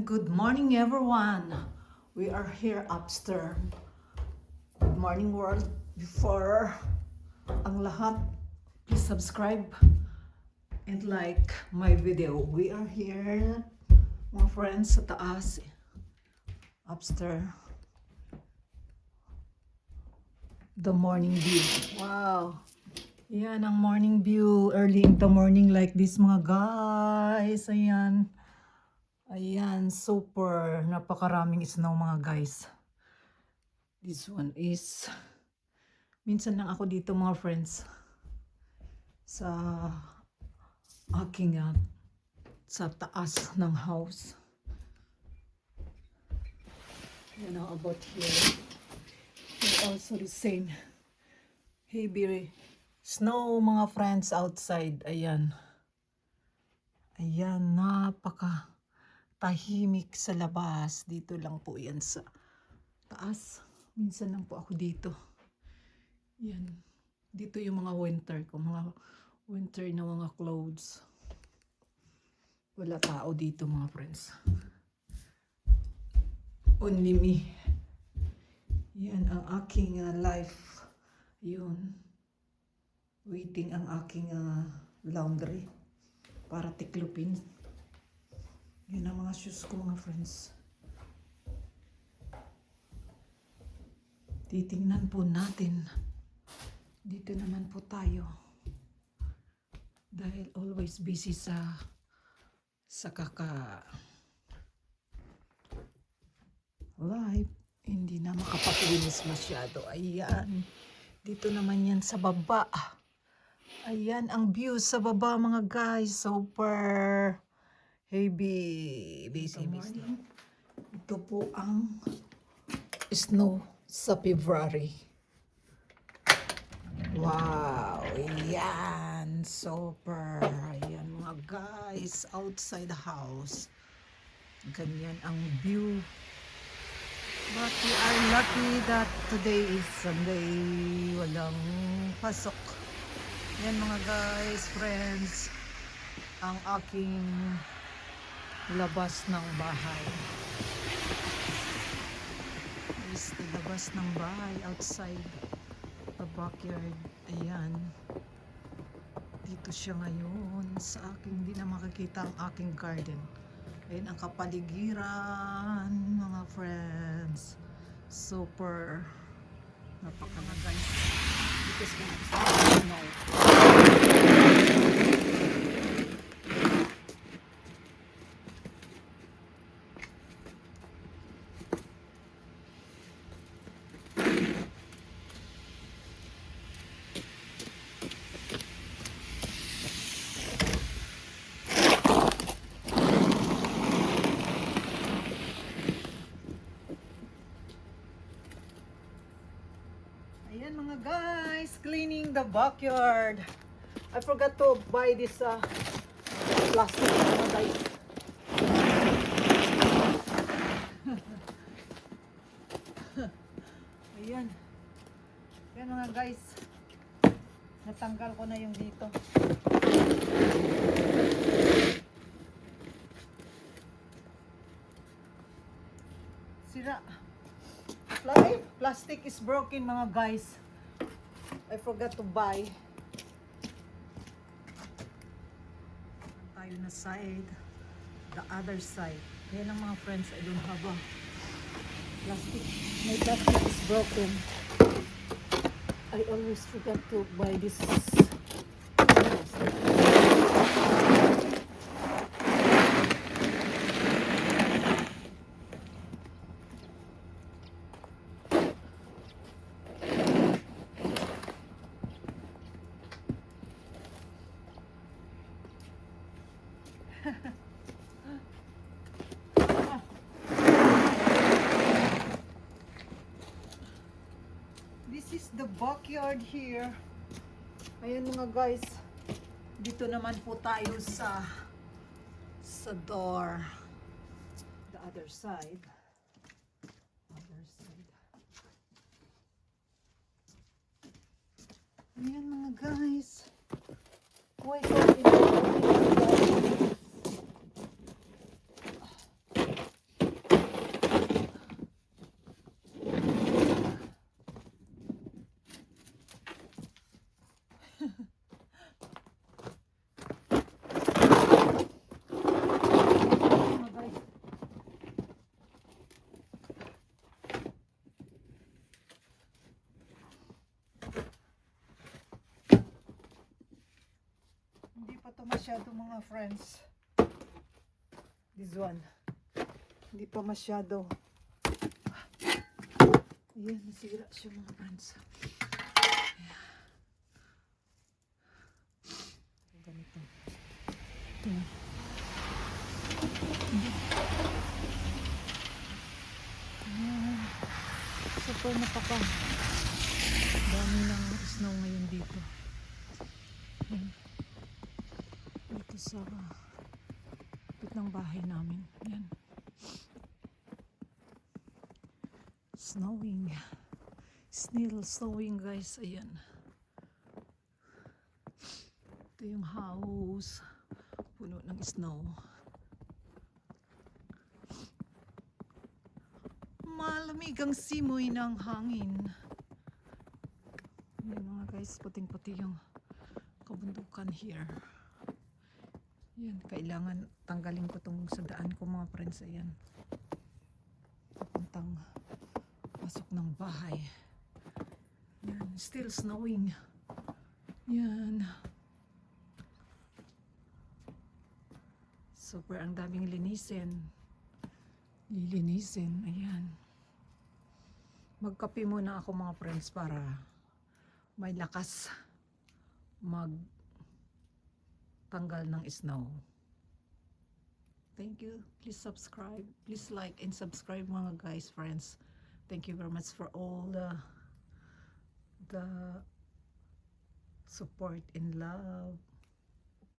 Good morning everyone. We are here upstairs. Good morning world. Before ang lahat, please subscribe and like my video. We are here, mga friends, sa taas. Upstairs. The morning view. Wow. Yan ang morning view. Early in the morning like this mga guys. Ayan. Ayan, super. Napakaraming snow mga guys. This one is, minsan lang ako dito mga friends. Sa aking, sa taas ng house. You know about here. And also the same. Heavy snow mga friends outside. Ayan. Ayan, napaka tahimik sa labas. Dito lang po yan sa taas. Minsan lang po ako dito. Yan. Dito yung mga winter ko. Mga winter na mga clothes. Wala tao dito mga friends. Only me. Yan ang aking life. Yun. Waiting ang aking laundry para tiklupin. Yun ang mga shoes ko mga friends. Titingnan po natin. Dito naman po tayo. Dahil always busy sa live. Hindi na makapaglinis masyado. Ayan. Dito naman yan sa baba. Ayan ang view sa baba mga guys. Super heavy. Busy. Ito po ang snow sa February. Wow. Ayan. Super. Ayan mga guys. Outside the house. Ganyan ang view. But we are lucky that today is Sunday. Walang pasok. Yan mga guys, friends, ang aking labas ng bahay. Is the labas ng bahay outside the backyard. Ayan. Dito siya ngayon sa aking, hindi na makikita ang aking garden. Ayan ang kapaligiran, mga friends. Super. Napakana guys. Because ayan mga guys, cleaning the backyard. I forgot to buy this plastic mga guys. Ayan. Ayan mga guys. Natanggal ko na yung dito. Sira. Plastic is broken mga guys. I forgot to buy. Tayo na side. The other side. Yan ang mga friends. I don't have a plastic. My plastic is broken. I always forget to buy this plastic. This is the backyard here. Ayan mga guys. Dito naman po tayo sa door. The other side. Ayan mga guys. Wake up in the morning. masyado mga friends. This one. Hindi pa masyado. Ayan, nasira siya mga friends. Ganito. Ayan. Ayan. Super napaka. Dami ng snow ngayon dito. Ayan. Dito sa kapit ng bahay namin. Ayan. Snowing. Still snowing guys. Ayan. Ito yung house. Puno ng snow. Malamig ang simoy ng hangin. Ayan mga guys. Puting-puti yung kabundukan here. Ayan. Kailangan tanggalin ko tong sa daan ko mga friends. Ayan. Papuntang pasok ng bahay. Yan, still snowing. Yan. Super ang daming linisin. Lilinisin. Ayan. Magkape muna ako mga friends para may lakas tanggal ng snow. Thank you. Please subscribe. Please like and subscribe mga guys, friends. Thank you very much for all the support and love.